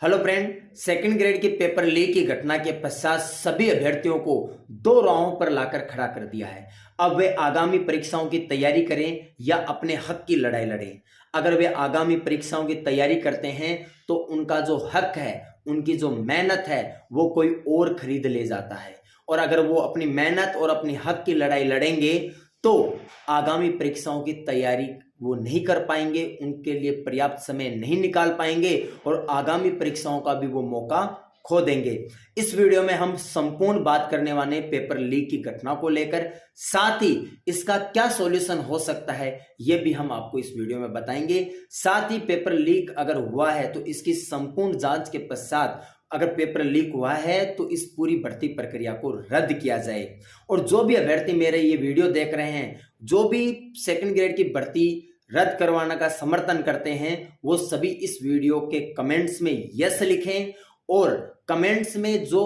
Hello friend, second grade के paper leak की घटना के पश्चात सभी अभ्यर्थियों को दो राहों पर लाकर खड़ा कर दिया है। अब वे आगामी परीक्षाओं की तैयारी करें या अपने हक की लड़ाई लड़ें। अगर वे आगामी परीक्षाओं की तैयारी करते हैं तो उनका जो हक है, उनकी जो मेहनत है, वो कोई और खरीद ले जाता है। और अगर वो अपनी मेहनत और अपनी हक की लड़ाई लड़ेंगे तो आगामी परीक्षाओं की तैयारी वो नहीं कर पाएंगे, उनके लिए पर्याप्त समय नहीं निकाल पाएंगे और आगामी परीक्षाओं का भी वो मौका खो देंगे। इस वीडियो में हम संपूर्ण बात करने वाले पेपर लीक की घटना को लेकर, साथ ही इसका क्या सॉल्यूशन हो सकता है ये भी हम आपको इस वीडियो में बताएंगे। साथ ही पेपर लीक अगर हुआ है तो इसकी संपूर्ण जांच के पश्चात अगर पेपर लीक हुआ है तो इस पूरी भर्ती प्रक्रिया को रद्द किया जाए। और जो भी अभ्यर्थी मेरे ये वीडियो देख रहे हैं, जो भी सेकंड ग्रेड की भर्ती रद्द करवाने का समर्थन करते हैं, वो सभी इस वीडियो के कमेंट्स में यस लिखें और कमेंट्स में जो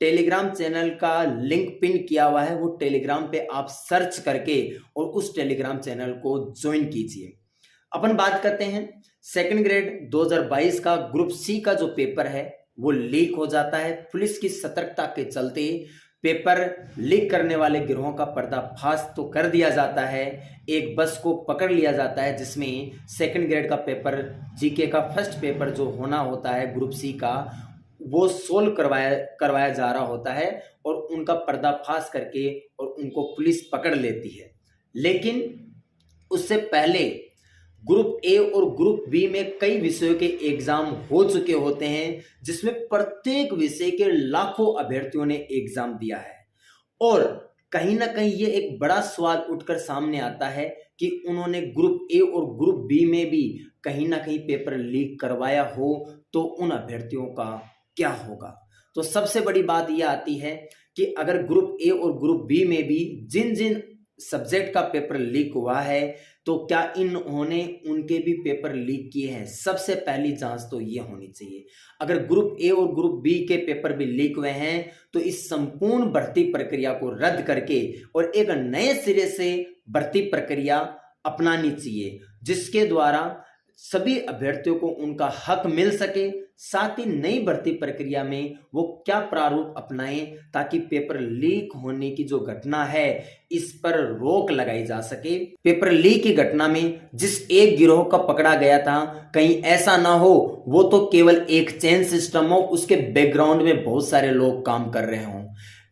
टेलीग्राम चैनल का लिंक पिन किया हुआ है वो टेलीग्राम पे आप सर्च करके और उस टेलीग्राम चैनल को ज्वाइन कीजिए। अपन बात करते हैं सेकंड ग्रेड 2022 का ग्रुप सी का जो पेपर है वो लीक हो जाता है। पुलिस की सतर्कता के चलते पेपर लीक करने वाले गिरोहों का पर्दाफाश तो कर दिया जाता है। एक बस को पकड़ लिया जाता है जिसमें सेकंड ग्रेड का पेपर, जीके का फर्स्ट पेपर जो होना होता है ग्रुप सी का, वो सोल्व करवाया जा रहा होता है और उनका पर्दाफाश करके और उनको पुलिस पकड़ लेती है। लेकिन उससे पहले ग्रुप ए और ग्रुप बी में कई विषयों के एग्जाम हो चुके होते हैं, जिसमें प्रत्येक विषय के लाखों अभ्यर्थियों ने एग्जाम दिया है। और कहीं ना कहीं ये एक बड़ा सवाल उठकर सामने आता है कि उन्होंने ग्रुप ए और ग्रुप बी में भी कहीं ना कहीं पेपर लीक करवाया हो तो उन अभ्यर्थियों का क्या होगा। तो सबसे बड़ी बात यह आती है कि अगर ग्रुप ए और ग्रुप बी में भी जिन जिन सब्जेक्ट का पेपर लीक हुआ है तो क्या इन्होंने उनके भी पेपर लीक किए हैं। सबसे पहली जांच तो ये होनी चाहिए। अगर ग्रुप ए और ग्रुप बी के पेपर भी लीक हुए हैं तो इस संपूर्ण भर्ती प्रक्रिया को रद्द करके और एक नए सिरे से भर्ती प्रक्रिया अपनानी चाहिए, जिसके द्वारा सभी अभ्यर्थियों को उनका हक मिल सके। साथ ही नई भर्ती प्रक्रिया में वो क्या प्रारूप अपनाएं ताकि पेपर लीक होने की जो घटना है इस पर रोक लगाई जा सके। पेपर लीक की घटना में जिस एक गिरोह का पकड़ा गया था, कहीं ऐसा ना हो वो तो केवल एक चेन सिस्टम हो, उसके बैकग्राउंड में बहुत सारे लोग काम कर रहे हों।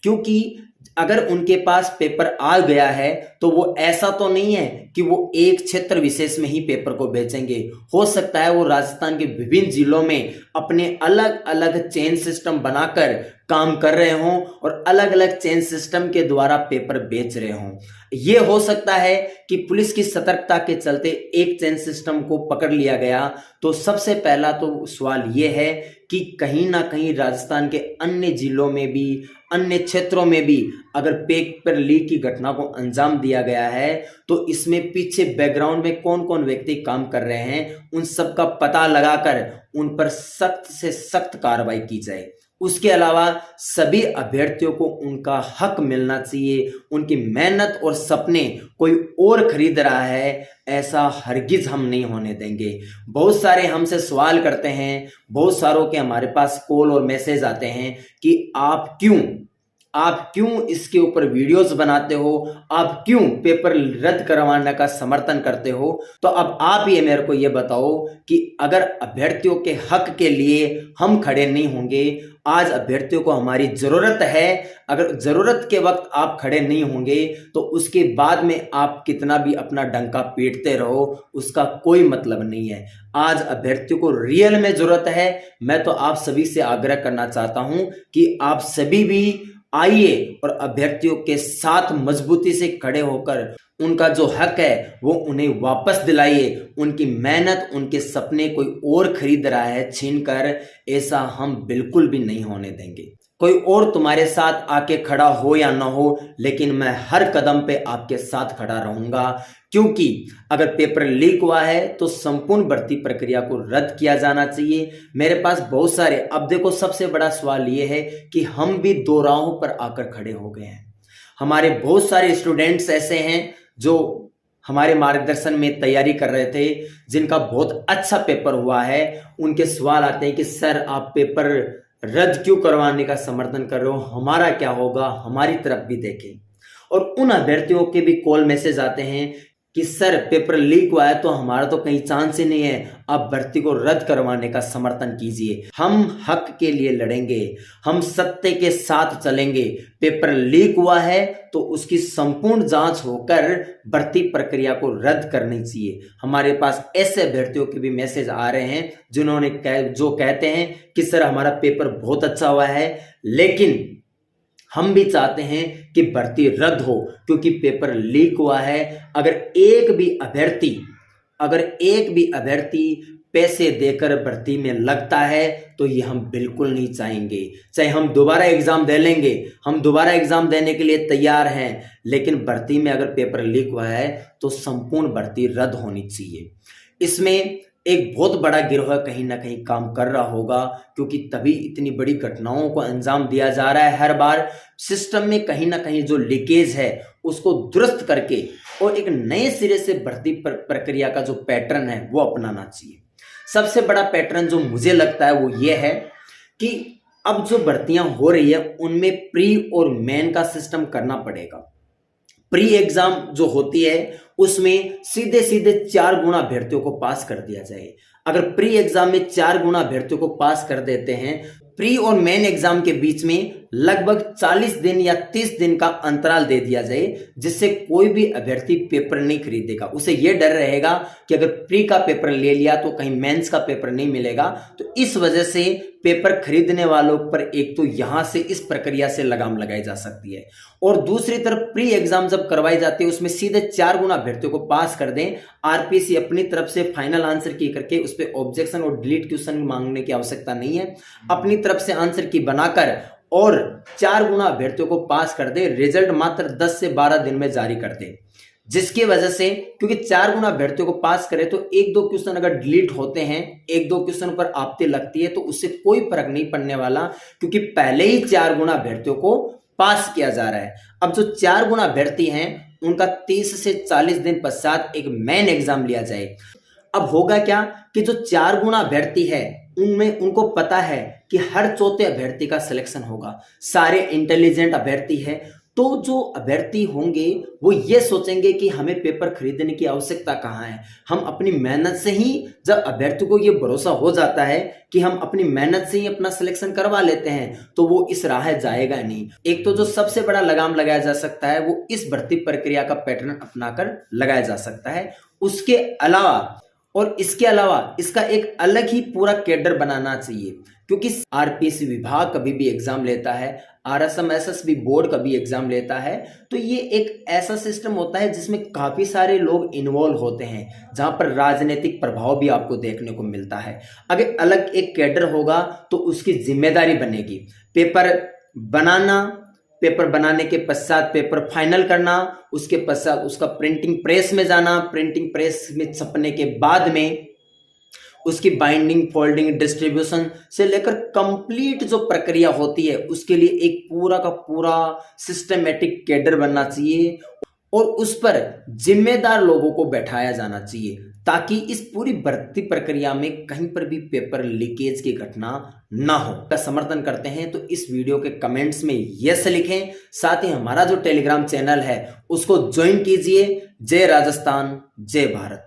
क्योंकि अगर उनके पास पेपर आ गया है तो वो ऐसा तो नहीं है कि वो एक क्षेत्र विशेष में ही पेपर को बेचेंगे। हो सकता है वो राजस्थान के विभिन्न जिलों में अपने अलग अलग चेन सिस्टम बनाकर काम कर रहे हों और अलग अलग चेन सिस्टम के द्वारा पेपर बेच रहे हों। ये हो सकता है कि पुलिस की सतर्कता के चलते एक चेन सिस्टम को पकड़ लिया गया। तो सबसे पहला तो सवाल ये है कि कहीं ना कहीं राजस्थान के अन्य जिलों में भी, अन्य क्षेत्रों में भी अगर पेपर लीक की घटना को अंजाम दिया गया है तो इसमें पीछे बैकग्राउंड में कौन कौन व्यक्ति काम कर रहे हैं, उन सब का पता लगाकर उन पर सख्त से सख्त कार्रवाई की जाए। उसके अलावा सभी अभ्यर्थियों को उनका हक मिलना चाहिए। उनकी मेहनत और सपने कोई और खरीद रहा है, ऐसा हरगिज हम नहीं होने देंगे। बहुत सारे हमसे सवाल करते हैं, बहुत सारों के हमारे पास कॉल और मैसेज आते हैं कि आप क्यों इसके ऊपर वीडियोस बनाते हो, आप क्यों पेपर रद्द करवाने का समर्थन करते हो। तो अब आप ये मेरे को ये बताओ कि अगर अभ्यर्थियों के हक के लिए हम खड़े नहीं होंगे, आज अभ्यर्थियों को हमारी जरूरत है, अगर जरूरत के वक्त आप खड़े नहीं होंगे तो उसके बाद में आप कितना भी अपना डंका पीटते रहो, उसका कोई मतलब नहीं है। आज अभ्यर्थियों को रियल में जरूरत है। मैं तो आप सभी से आग्रह करना चाहता हूं कि आप सभी भी आइए और अभ्यर्थियों के साथ मजबूती से खड़े होकर उनका जो हक है वो उन्हें वापस दिलाइए। उनकी मेहनत, उनके सपने कोई और खरीद रहा है छीनकर, ऐसा हम बिल्कुल भी नहीं होने देंगे। कोई और तुम्हारे साथ आके खड़ा हो या ना हो, लेकिन मैं हर कदम पे आपके साथ खड़ा रहूंगा। क्योंकि अगर पेपर लीक हुआ है तो संपूर्ण भर्ती प्रक्रिया को रद्द किया जाना चाहिए। मेरे पास बहुत सारे, अब देखो सबसे बड़ा सवाल ये है कि हम भी दो राहों पर आकर खड़े हो गए हैं। हमारे बहुत सारे स्टूडेंट्स ऐसे हैं जो हमारे मार्गदर्शन में तैयारी कर रहे थे, जिनका बहुत अच्छा पेपर हुआ है, उनके सवाल आते हैं कि सर आप पेपर रद्द क्यों करवाने का समर्थन कर रहे हो, हमारा क्या होगा, हमारी तरफ भी देखें। और उन अभ्यर्थियों के भी कॉल मैसेज आते हैं कि सर पेपर लीक हुआ है तो हमारा तो कहीं चांस ही नहीं है, आप भर्ती को रद्द करवाने का समर्थन कीजिए, हम हक के लिए लड़ेंगे, हम सत्य के साथ चलेंगे। पेपर लीक हुआ है तो उसकी संपूर्ण जांच होकर भर्ती प्रक्रिया को रद्द करनी चाहिए। हमारे पास ऐसे अभ्यर्थियों के भी मैसेज आ रहे हैं जो कहते हैं कि सर हमारा पेपर बहुत अच्छा हुआ है, लेकिन हम भी चाहते हैं कि भर्ती रद्द हो क्योंकि पेपर लीक हुआ है। अगर एक भी अभ्यर्थी पैसे देकर भर्ती में लगता है तो ये हम बिल्कुल नहीं चाहेंगे। चाहे हम दोबारा एग्जाम दे लेंगे, हम दोबारा एग्जाम देने के लिए तैयार हैं, लेकिन भर्ती में अगर पेपर लीक हुआ है तो संपूर्ण भर्ती रद्द होनी चाहिए। इसमें एक बहुत बड़ा गिरोह कहीं ना कहीं काम कर रहा होगा, क्योंकि तभी इतनी बड़ी घटनाओं को अंजाम दिया जा रहा है। हर बार सिस्टम में कहीं ना कहीं जो लीकेज है उसको दुरुस्त करके और एक नए सिरे से भर्ती प्रक्रिया का जो पैटर्न है वो अपनाना चाहिए। सबसे बड़ा पैटर्न जो मुझे लगता है वो ये है कि अब जो भर्तियां हो रही है उनमें प्री और मेन का सिस्टम करना पड़ेगा। प्री एग्जाम जो होती है उसमें सीधे सीधे 4 गुना अभ्यर्थियों को पास कर दिया जाए। अगर प्री एग्जाम में 4 गुना अभ्यर्थियों को पास कर देते हैं, प्री और मेन एग्जाम के बीच में लगभग 40 दिन या 30 दिन का अंतराल दे दिया जाए, जिससे कोई भी अभ्यर्थी पेपर नहीं खरीदेगा। उसे यह डर रहेगा कि अगर प्री का पेपर ले लिया तो कहीं मेंस का पेपर नहीं मिलेगा। तो इस वजह से पेपर खरीदने वालों पर एक तो यहां से इस प्रक्रिया से लगाम लगाई जा सकती है, और दूसरी तरफ प्री एग्जाम जब करवाई जाती है उसमें सीधे 4 गुना अभ्यर्थियों को पास कर दें। आरपीसी अपनी तरफ से फाइनल आंसर की करके उस पर ऑब्जेक्शन और डिलीट क्वेश्चन मांगने की आवश्यकता नहीं है, अपनी तरफ से आंसर की बनाकर और 4 गुना अभ्यर्थियों को पास कर दे। रिजल्ट मात्र 10 से 12 दिन में जारी कर दे, जिसकी वजह से क्योंकि 4 गुना अभ्यर्थियों को पास करे तो 1-2 क्वेश्चन अगर डिलीट होते हैं, 1-2 क्वेश्चन पर आपत्ति लगती है तो उससे कोई फर्क नहीं पड़ने वाला, क्योंकि पहले ही 4 गुना अभ्यर्थियों को पास किया जा रहा है। अब जो 4 गुना अभ्यर्थी हैं उनका 30 से 40 दिन पश्चात एक मेन एग्जाम लिया जाए। अब होगा क्या कि जो 4 गुना अभ्यर्थी है उनमें उनको पता है कि हर चौथे अभ्यर्थी का सिलेक्शन होगा, सारे इंटेलिजेंट अभ्यर्थी है, तो जो अभ्यर्थी होंगे वो ये सोचेंगे कि हमें पेपर खरीदने की आवश्यकता कहाँ है। हम अपनी मेहनत से ही, जब अभ्यर्थी को ये भरोसा हो जाता है कि हम अपनी मेहनत से ही अपना सिलेक्शन करवा लेते हैं, तो वो इस राह जाएगा नहीं। एक तो जो सबसे बड़ा लगाम लगाया जा सकता है वो इस भर्ती प्रक्रिया का पैटर्न अपनाकर लगाया जा सकता है। उसके अलावा और इसके अलावा इसका एक अलग ही पूरा कैडर बनाना चाहिए, क्योंकि आरपीसी विभाग कभी भी एग्जाम लेता है, आरएसएम एसएसबी बोर्ड कभी एग्जाम लेता है, तो ये एक ऐसा सिस्टम होता है जिसमें काफी सारे लोग इन्वॉल्व होते हैं, जहां पर राजनीतिक प्रभाव भी आपको देखने को मिलता है। अगर अलग एक कैडर होगा तो उसकी जिम्मेदारी बनेगी पेपर बनाना, पेपर बनाने के पश्चात पेपर फाइनल करना, उसके पश्चात उसका प्रिंटिंग प्रेस में जाना, प्रिंटिंग प्रेस में छपने के बाद में उसकी बाइंडिंग, फोल्डिंग, डिस्ट्रीब्यूशन से लेकर कंप्लीट जो प्रक्रिया होती है उसके लिए एक पूरा का पूरा सिस्टमेटिक कैडर बनना चाहिए और उस पर जिम्मेदार लोगों को बैठाया जाना चाहिए, ताकि इस पूरी भर्ती प्रक्रिया में कहीं पर भी पेपर लीकेज की घटना ना हो। का समर्थन करते हैं तो इस वीडियो के कमेंट्स में यस लिखें, साथ ही हमारा जो टेलीग्राम चैनल है उसको ज्वाइन कीजिए। जय राजस्थान, जय भारत।